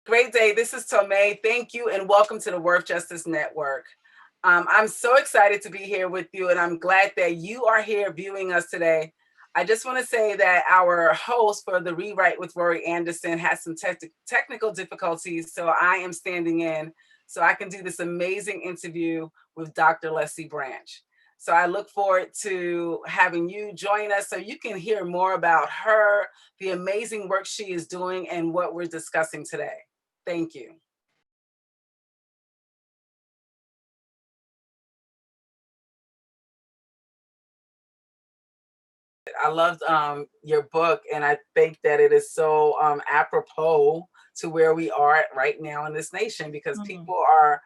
Great day. This is Tomay. Thank you and welcome to the Worth Justice Network. I'm so excited to be here with you, and I'm glad that you are here viewing us today. I just want to say that our host for the Rewrite with Rory Anderson has some technical difficulties, so I am standing in so I can do this amazing interview with Dr. Lessie Branch. So I look forward to having you join us so you can hear more about her, the amazing work she is doing, and what we're discussing today. Thank you. I loved your book, and I think that it is so apropos to where we are right now in this nation because Mhm. people are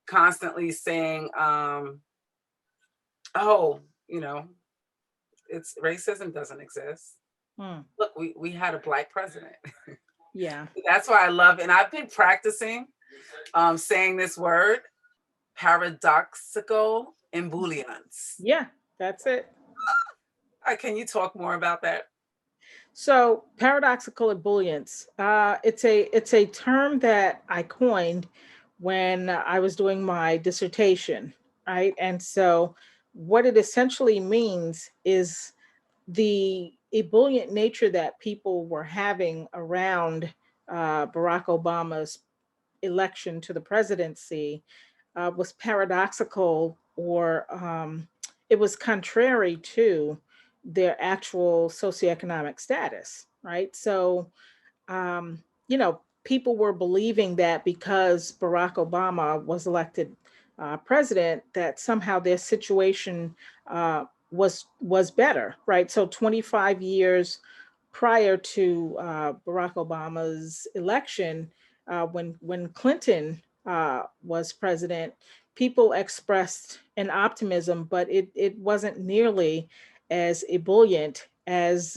constantly saying, "Oh, you know, it's racism doesn't exist." Mm. Look, we had a black president. Yeah. That's why I love, and I've been practicing saying this word, paradoxical ebullience. Yeah, that's it. Can you talk more about that? So paradoxical ebullience. It's a term that I coined when I was doing my dissertation, right? And so what it essentially means is the ebullient nature that people were having around Barack Obama's election to the presidency was paradoxical, or it was contrary to their actual socioeconomic status, right? So, people were believing that because Barack Obama was elected president, that somehow their situation was better, right? So, 25 years prior to Barack Obama's election, when Clinton was president, people expressed an optimism, but it wasn't nearly as ebullient as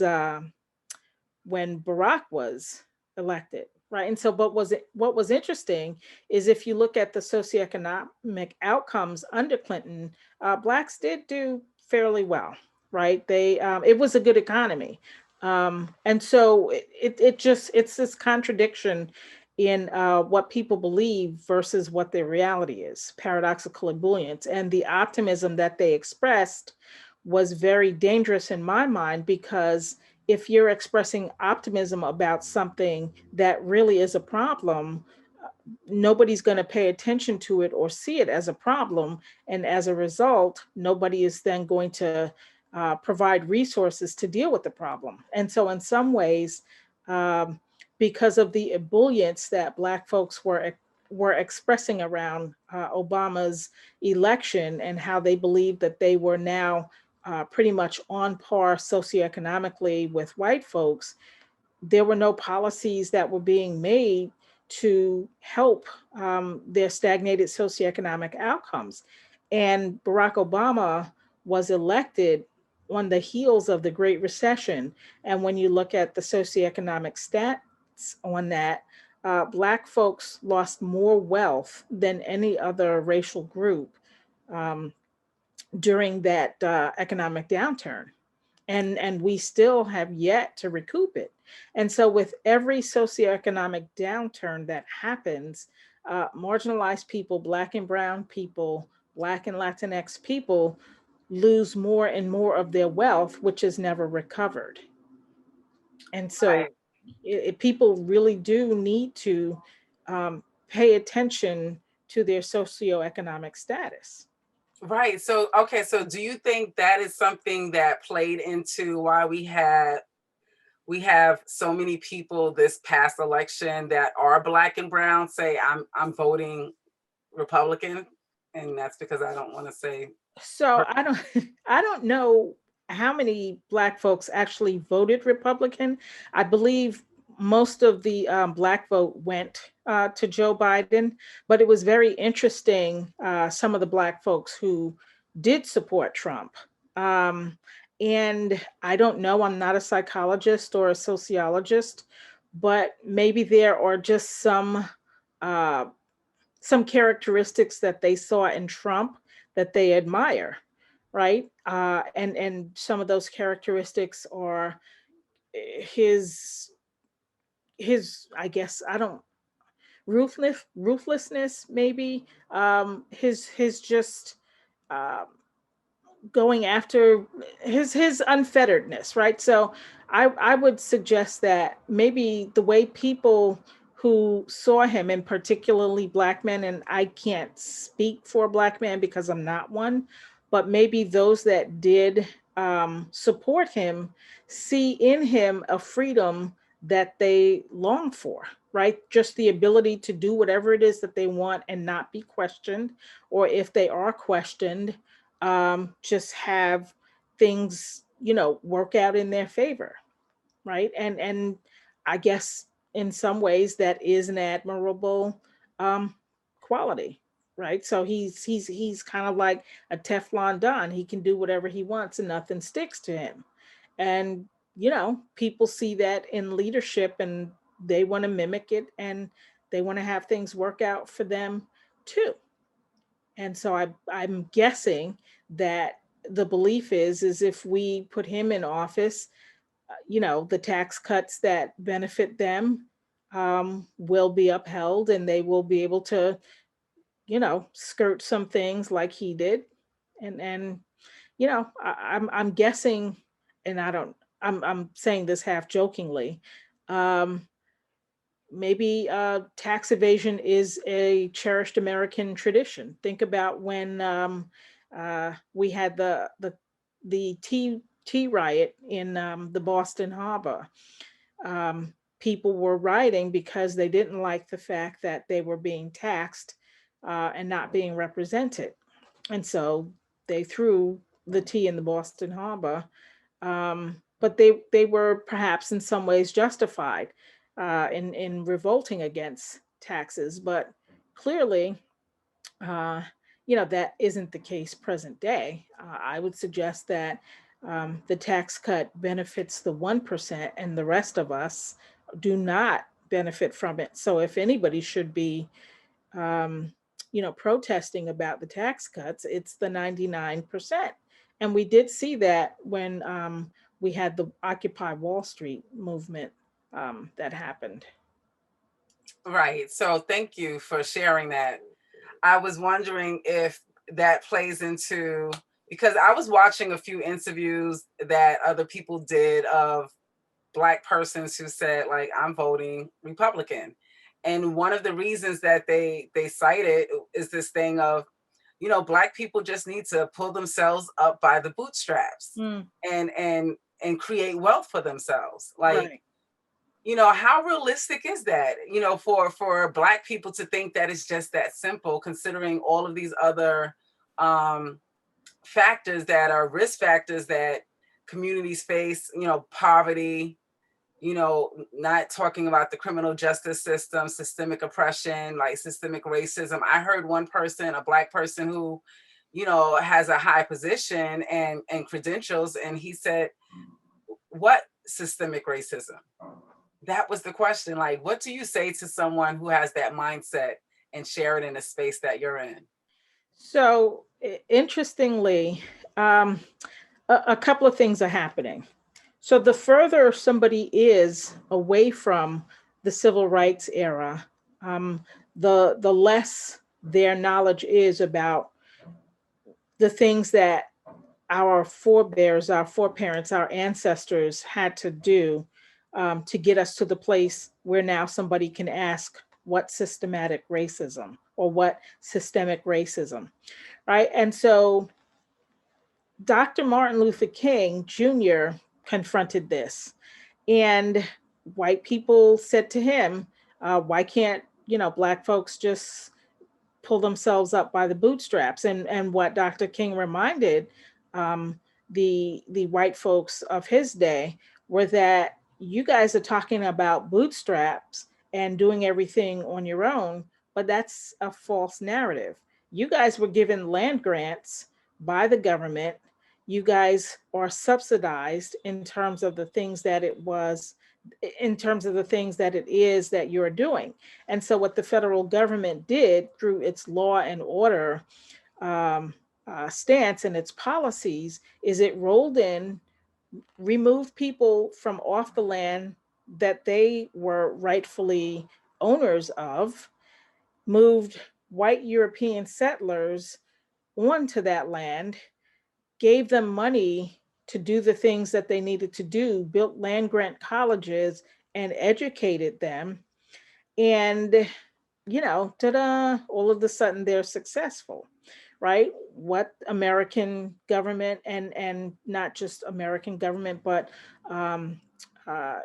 when Barack was elected, right? And so, what was interesting is if you look at the socioeconomic outcomes under Clinton, blacks did do fairly well, right? They it was a good economy, and so it's this contradiction in what people believe versus what their reality is, paradoxical ebullience, and the optimism that they expressed was very dangerous in my mind, because if you're expressing optimism about something that really is a problem, nobody's going to pay attention to it or see it as a problem. And as a result, nobody is then going to provide resources to deal with the problem. And so, in some ways, um, because of the ebullience that Black folks were expressing around Obama's election, and how they believed that they were now pretty much on par socioeconomically with white folks, there were no policies that were being made to help their stagnated socioeconomic outcomes. And Barack Obama was elected on the heels of the Great Recession. And when you look at the socioeconomic stats on that, Black folks lost more wealth than any other racial group um, during that economic downturn, and we still have yet to recoup it. And so, with every socioeconomic downturn that happens, marginalized people, Black and Brown people, Black and Latinx people lose more and more of their wealth, which is never recovered. And Right. so, people really do need to pay attention to their socioeconomic status. Right. So, okay. So, do you think that is something that played into why we have so many people this past election that are black and brown say I'm voting Republican, and that's because I don't want to say. So I don't I don't know how many Black folks actually voted Republican. I believe most of the Black vote went to Joe Biden, but it was very interesting. Some of the Black folks who did support Trump. Um, and I don't know, I'm not a psychologist or a sociologist, but maybe there are just uh, some characteristics that they saw in Trump that they admire, right? And some of those characteristics are his his. I guess I don't. ruthlessness, maybe, his just um, going after his unfetteredness, right? So I would suggest that maybe the way people who saw him, and particularly black men, and I can't speak for black men because I'm not one, but maybe those that did support him see in him a freedom that they long for, right? Just the ability to do whatever it is that they want and not be questioned, or if they are questioned, just have things, work out in their favor, right? And I guess in some ways that is an admirable um, quality, right? So he's kind of like a Teflon Don. He can do whatever he wants and nothing sticks to him. And people see that in leadership, and they want to mimic it, and they want to have things work out for them too. And so I'm guessing that the belief is if we put him in office, the tax cuts that benefit them will be upheld, and they will be able to, skirt some things like he did. And I'm guessing, and I'm saying this half jokingly. Um, Maybe tax evasion is a cherished American tradition. Think about when we had the tea riot in the Boston Harbor. People were rioting because they didn't like the fact that they were being taxed and not being represented, and so they threw the tea in the Boston Harbor. But they were perhaps in some ways justified in revolting against taxes, but clearly, uh, that isn't the case present day. I would suggest that the tax cut benefits the 1%, and the rest of us do not benefit from it. So if anybody should be um, protesting about the tax cuts, it's the 99%. And we did see that when we had the Occupy Wall Street movement that happened. Right. So thank you for sharing that. I was wondering if that plays into, because I was watching a few interviews that other people did of black persons who said, like, I'm voting Republican. And one of the reasons that they cited is this thing of, black people just need to pull themselves up by the bootstraps Mm, and create wealth for themselves. Like, right. how realistic is that, for black people to think that it's just that simple, considering all of these other um, factors that are risk factors that communities face, poverty, not talking about the criminal justice system, systemic oppression, like systemic racism. I heard one person, a black person who, has a high position and credentials, and he said, what systemic racism? That was the question. Like, what do you say to someone who has that mindset and share it in a space that you're in? So interestingly, um, a couple of things are happening. So the further somebody is away from the civil rights era, um, the less their knowledge is about the things that our forebears, our foreparents, our ancestors had to do to get us to the place where now somebody can ask what systematic racism or what systemic racism, right? And so Dr. Martin Luther King Jr. confronted this, and white people said to him, why can't, black folks just pull themselves up by the bootstraps? And what Dr. King reminded um, the white folks of his day were that you guys are talking about bootstraps and doing everything on your own, but that's a false narrative. You guys were given land grants by the government. You guys are subsidized in terms of the things that it was, in terms of the things that it is that you're doing. And so, what the federal government did through its law and order um, stance and its policies is it rolled in, removed people from off the land that they were rightfully owners of, moved white European settlers onto that land, gave them money to do the things that they needed to do, built land grant colleges, and educated them. And, ta-da, all of a sudden they're successful, right? What American government, and not just American government, but um,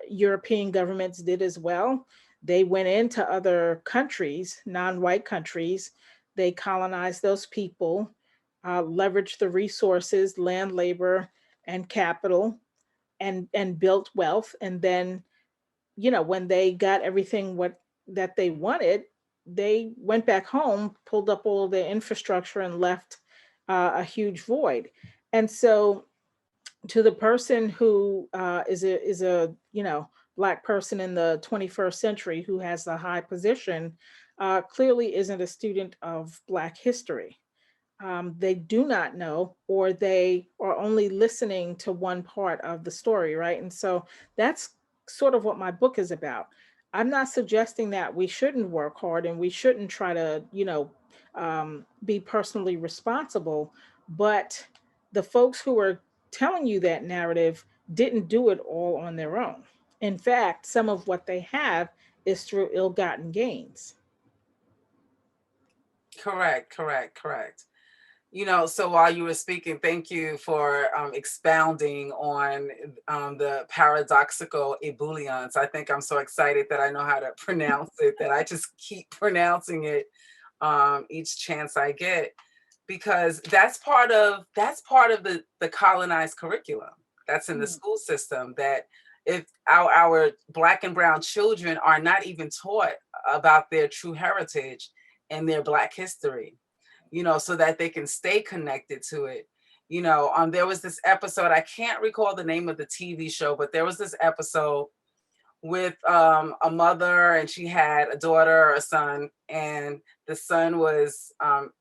European governments did as well. They went into other countries, non-white countries. They colonized those people, leveraged the resources, land, labor, and capital, and built wealth. And then, when they got everything what that they wanted, they went back home, pulled up all their infrastructure, and left a huge void. And so, to the person who is a black person in the 21st century who has a high position, clearly isn't a student of black history. They do not know, or they are only listening to one part of the story, right? And so that's sort of what my book is about. I'm not suggesting that we shouldn't work hard and we shouldn't try to, be personally responsible, but the folks who are telling you that narrative didn't do it all on their own. In fact, some of what they have is through ill-gotten gains. Correct, correct, correct. So while you were speaking, thank you for expounding on the paradoxical ebullience. I think I'm so excited that I know how to pronounce it, that I just keep pronouncing it each chance I get, because that's part of the colonized curriculum that's in the Mm. school system. That if our black and brown children are not even taught about their true heritage and their black history, so that they can stay connected to it. There was this episode, I can't recall the name of the TV show, but there was this episode with a mother, and she had a daughter or a son, and the son was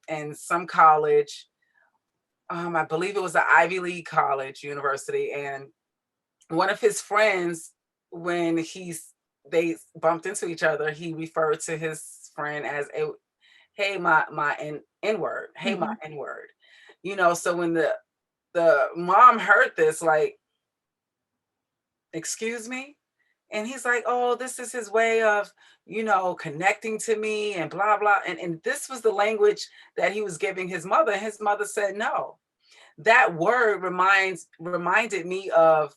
in some college. I believe it was an Ivy League college, university, and one of his friends, when they bumped into each other, he referred to his friend as a hey my n word, hey my Mm-hmm. n word. So when the mom heard this, like, excuse me, and he's like, oh, this is his way of connecting to me and blah blah, and this was the language that he was giving his mother. His mother said no. That word reminded me of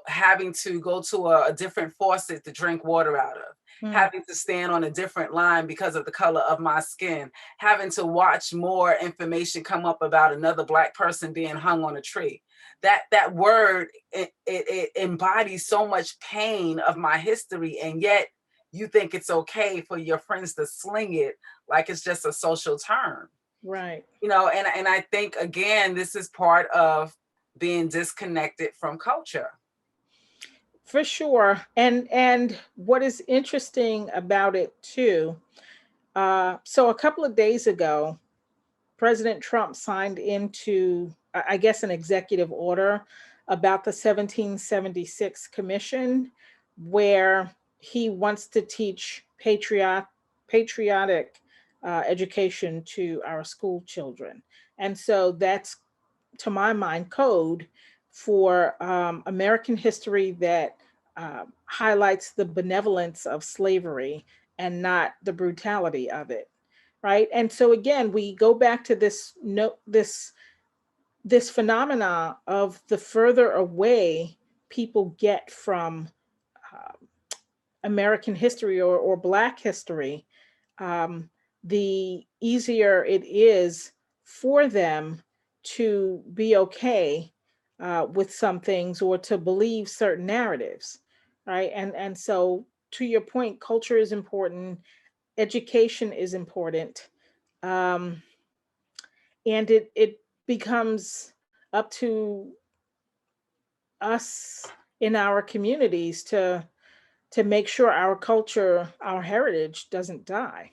having to go to a different faucet to drink water out of, Mm. having to stand on a different line because of the color of my skin, having to watch more information come up about another black person being hung on a tree. That word, it embodies so much pain of my history, and yet you think it's okay for your friends to sling it like it's just a social term. Right. And I think, again, this is part of being disconnected from culture. For sure. And what is interesting about it too, so a couple of days ago, President Trump signed into, I guess, an executive order about the 1776 Commission, where he wants to teach patriotic education to our school children. And so that's, to my mind, code for American history that highlights the benevolence of slavery and not the brutality of it, right? And so again, we go back to this no this phenomena of the further away people get from uh, American history, or Black history, um, the easier it is for them to be okay with some things, or to believe certain narratives, right? And so, to your point, culture is important, education is important, um, and it becomes up to us in our communities to make sure our culture, our heritage doesn't die.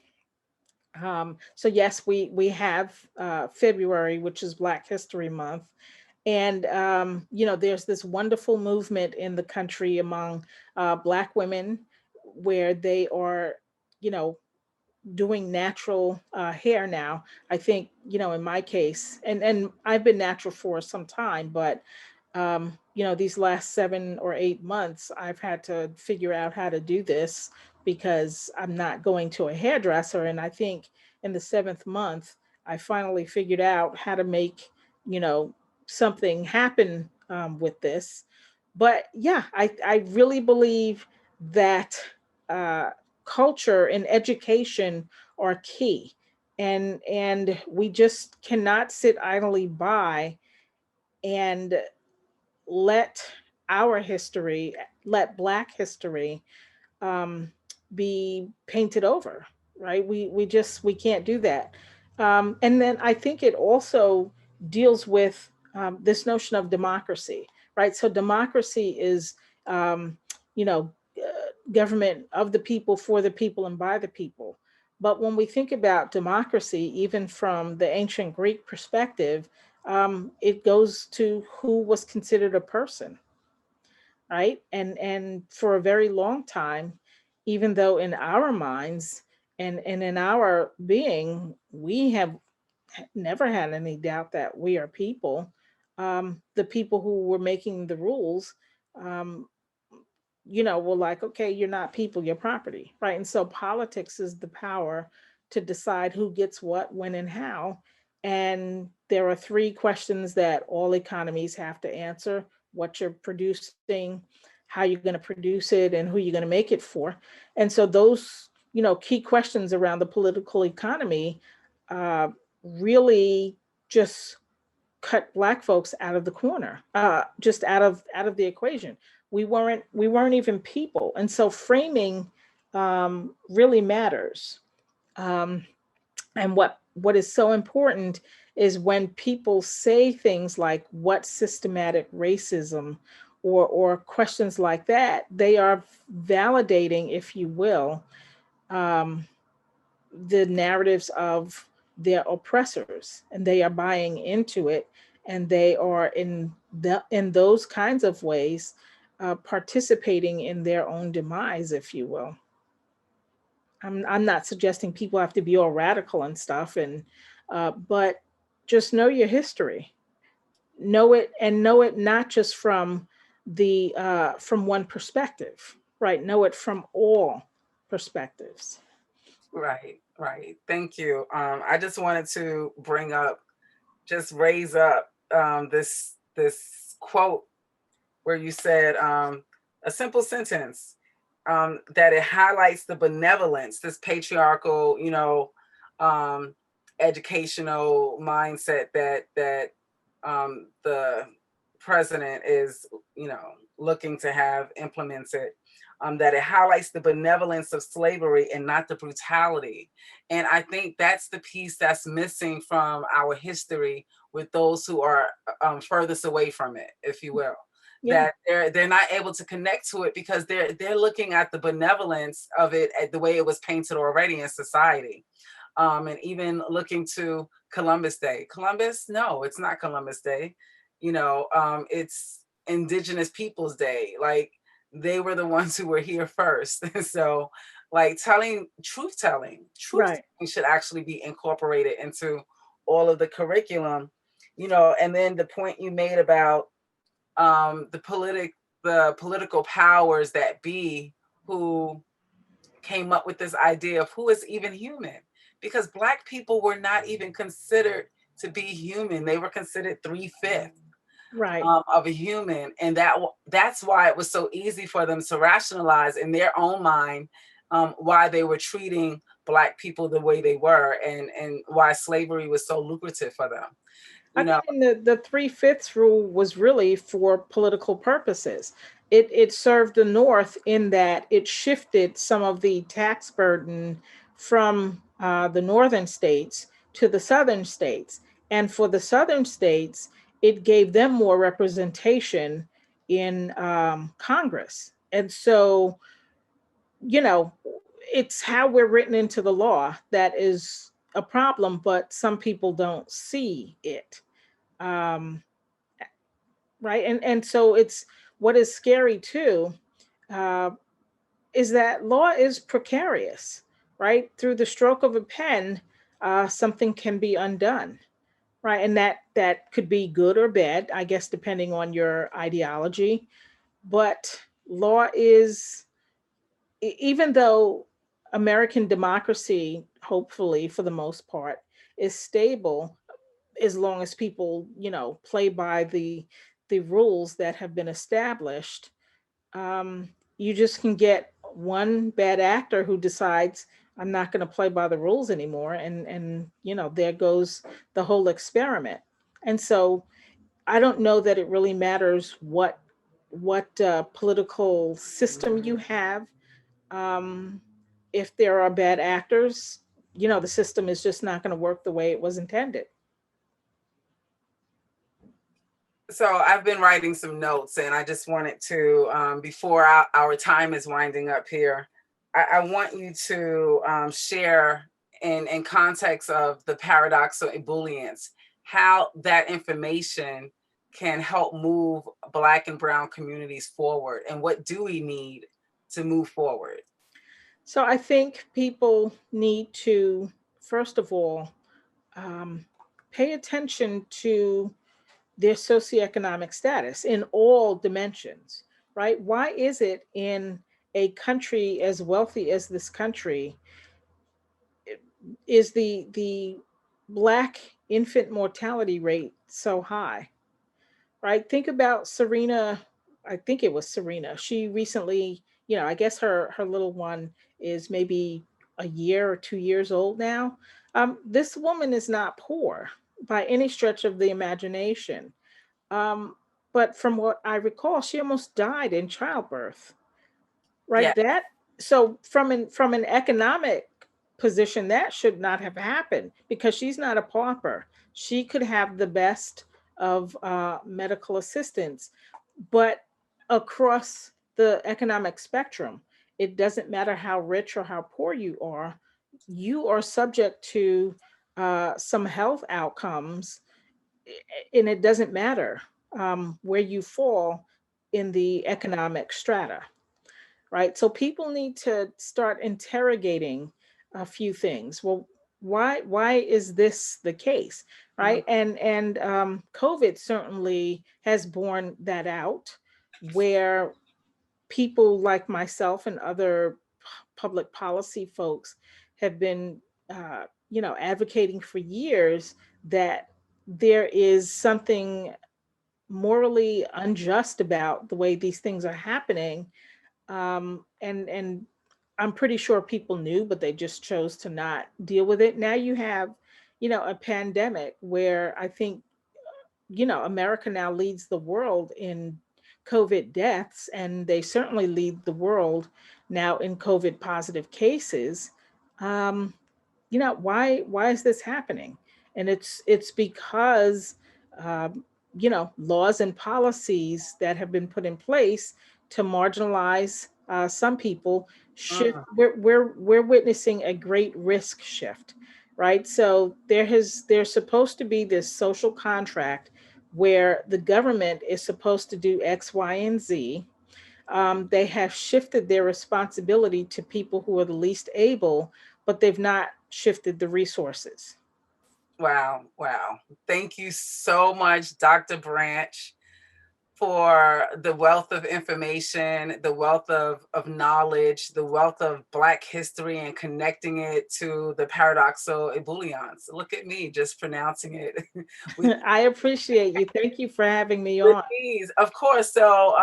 So yes, we have February, which is Black History Month, and there's this wonderful movement in the country among Black women, where they are, you know, doing natural hair now. I think, in my case, and I've been natural for some time, but these last 7 or 8 months, I've had to figure out how to do this because I'm not going to a hairdresser. And I think in the seventh month, I finally figured out how to make, you know, something happen with this. But yeah, I really believe that uh, culture and education are key. And we just cannot sit idly by and let our history, let Black history um, be painted over, right? We can't do that. And then I think it also deals with this notion of democracy, right? So democracy is, um, you know, government of the people, for the people, and by the people. But when we think about democracy, even from the ancient Greek perspective, it goes to who was considered a person, right? And for a very long time, even though in our minds and in our being, we have never had any doubt that we are people. The people who were making the rules, um, were like, okay, you're not people, you're property, right? And so politics is the power to decide who gets what, when, and how. And there are three questions that all economies have to answer: what you're producing, how you're going to produce it, and who you're going to make it for. And so those, key questions around the political economy uh, really just cut Black folks out of the corner, just out of the equation. We weren't even people. And so framing really matters. um, and what is so important is when people say things like, what systematic racism, or questions like that, they are validating, if you will, um, the narratives of their oppressors, and they are buying into it, and they are in those kinds of ways participating in their own demise, if you will. I'm not suggesting people have to be all radical and stuff, and but just know your history, know it, and know it not just from the from one perspective, right? Know it from all perspectives. Right, right. Thank you. I just wanted to bring up, just raise up this quote where you said a simple sentence, that it highlights the benevolence, this patriarchal, um, educational mindset that the president is, looking to have implemented. That it highlights the benevolence of slavery and not the brutality. And I think that's the piece that's missing from our history with those who are furthest away from it, if you will. Yeah. That they're not able to connect to it because they're looking at the benevolence of it at the way it was painted already in society. And even looking to Columbus Day. Columbus, no, it's not Columbus Day. It's Indigenous Peoples Day. Like, they were the ones who were here first. So, like, truth Right. telling should actually be incorporated into all of the curriculum. And then the point you made about the political powers that be, who came up with this idea of who is even human, because Black people were not even considered to be human. They were considered three-fifths Right. of a human, and that's why it was so easy for them to rationalize in their own mind why they were treating Black people the way they were, and why slavery was so lucrative for them. I You know, mean, the three-fifths rule was really for political purposes. It served the North in that it shifted some of the tax burden from the northern states to the southern states. And for the southern states, it gave them more representation in Congress. And so, you know, it's how we're written into the law that is a problem, but some people don't see it. Um, right. And so it's, what is scary too, uh, is that law is precarious, right? Through the stroke of a pen, something can be undone, right? And that could be good or bad, I guess, depending on your ideology. But law is, even though American democracy, hopefully for the most part, is stable, as long as people, play by the rules that have been established. um, you just can get one bad actor who decides, I'm not going to play by the rules anymore, and there goes the whole experiment. And so I don't know that it really matters what political system you have. um, if there are bad actors, the system is just not going to work the way it was intended. So I've been writing some notes, and I just wanted to, before our time is winding up here, I want you to share in context of the paradoxical ebullience, how that information can help move Black and Brown communities forward, and what do we need to move forward? So I think people need to, first of all, um, pay attention to their socioeconomic status in all dimensions, right? Why is it in a country as wealthy as this country, is the Black infant mortality rate so high, right? Think about Serena. I think it was Serena. She recently, I guess her little one is maybe a year or 2 years old now. This woman is not poor by any stretch of the imagination. Um, but from what I recall, she almost died in childbirth, Yeah. right? So from an economic position, that should not have happened because she's not a pauper. She could have the best of medical assistance, but across the economic spectrum, it doesn't matter how rich or how poor you are subject to some health outcomes, and it doesn't matter where you fall in the economic strata, right? So people need to start interrogating a few things. Well, why is this the case, Mhm. right? And COVID certainly has borne that out, where people like myself and other public policy folks have been, advocating for years that there is something morally unjust about the way these things are happening. And I'm pretty sure people knew, but they just chose to not deal with it. Now you have, a pandemic where I think, America now leads the world in COVID deaths, and they certainly lead the world now in COVID positive cases. Um, why is this happening? And it's because laws and policies that have been put in place to marginalize some people shift. Mm. We're witnessing a great risk shift, right? So there's supposed to be this social contract where the government is supposed to do X, Y, and Z. They have shifted their responsibility to people who are the least able, but they've not shifted the resources. Wow, wow. Thank you so much, Dr. Branch, for the wealth of information, the wealth of knowledge, the wealth of Black history, and connecting it to the paradoxal ebullience. Look at me just pronouncing it with I appreciate you. Thank you for having me on. ease. Of course. So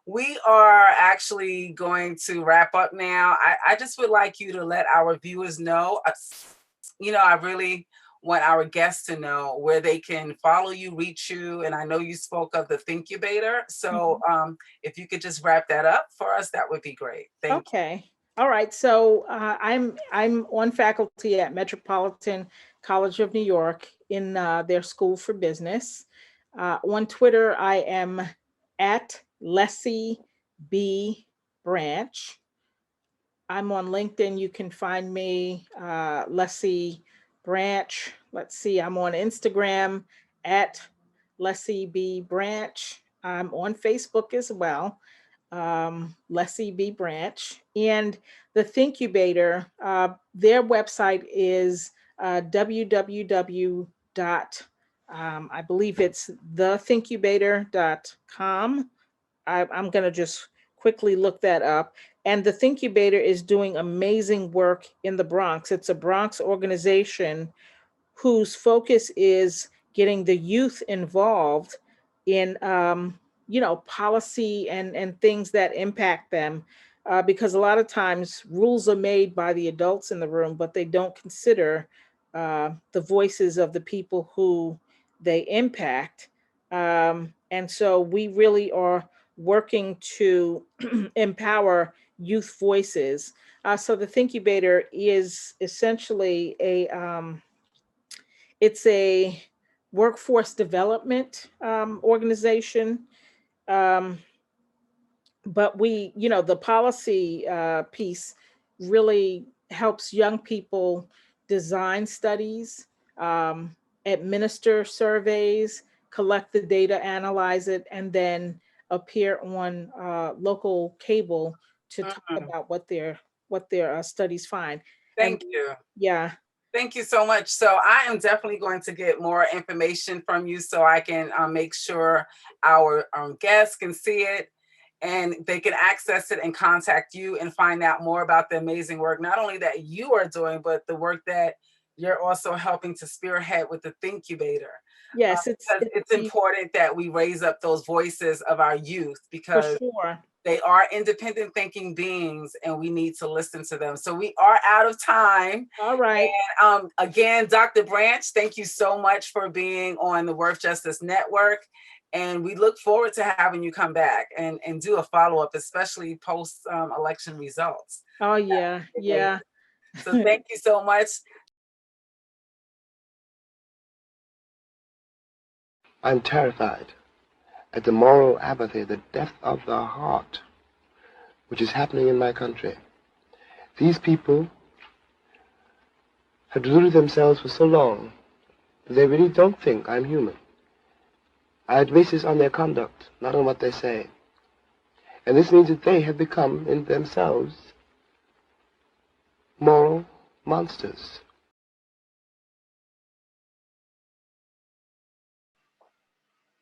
we are actually going to wrap up now. I just would like you to let our viewers know, I really want our guests to know where they can follow you, reach you. And I know you spoke of the Thinkubator. So Mhm. if you could just wrap that up for us, that would be great. Thank Okay. All right. So I'm on faculty at Metropolitan College of New York in their School for Business. On Twitter, I am at Lessie B Branch. I'm on LinkedIn. You can find me, Lessie Branch. Let's see, I'm on Instagram at Lessie B Branch. I'm on Facebook as well. Lessie Branch, and the Thinkubator. Their website is www. I believe it's thethinkubator.com. I'm going to just quickly look that up. And the Thinkubator is doing amazing work in the Bronx. It's a Bronx organization whose focus is getting the youth involved in policy and things that impact them, because a lot of times rules are made by the adults in the room, but they don't consider the voices of the people who they impact. And so we really are working to empower youth voices. So the Thinkubator is essentially it's a workforce development organization. Um, but the policy piece really helps young people design studies, um, administer surveys, collect the data, analyze it, and then appear on local cable to talk Mhm. about what their studies find. And Thank you. yeah, Thank you so much. So I am definitely going to get more information from you so I can make sure our guests can see it and they can access it and contact you and find out more about the amazing work, not only that you are doing, but the work that you're also helping to spearhead with the Thinkubator. yes, it's Because it's it's the important that we raise up those voices of our youth for because sure. they are independent thinking beings and we need to listen to them. So we are out of time. All right. Again, Dr. Branch, thank you so much for being on the Worth Justice Network. And we look forward to having you come back and do a follow up, especially post election results. Oh yeah, yeah. So thank you so much. I'm terrified at the moral apathy, the death of the heart, which is happening in my country. These people have deluded themselves for so long that they really don't think I'm human. I base this on their conduct, not on what they say. And this means that they have become, in themselves, moral monsters.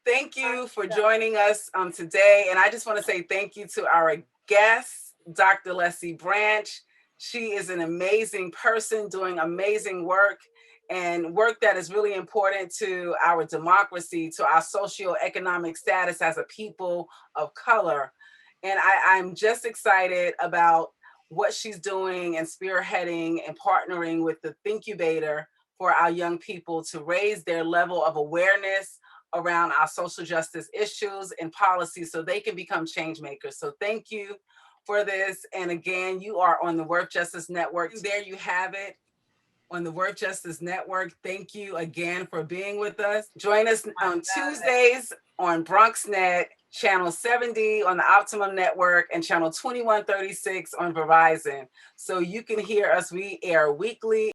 Thank you for joining us today. And I just want to say thank you to our guest, Dr. Lessie Branch. She is an amazing person doing amazing work and work that is really important to our democracy, to our socioeconomic status as a people of color. And I'm just excited about what she's doing and spearheading and partnering with the Thinkubator for our young people to raise their level of awareness around our social justice issues and policies so they can become change makers. So thank you for this. And again, you are on the Worth Justice Network. There you have it on the Worth Justice Network. Thank you again for being with us. Join us on Tuesdays on BronxNet, channel 70 on the Optimum Network, and channel 2136 on Verizon. So you can hear us. We air weekly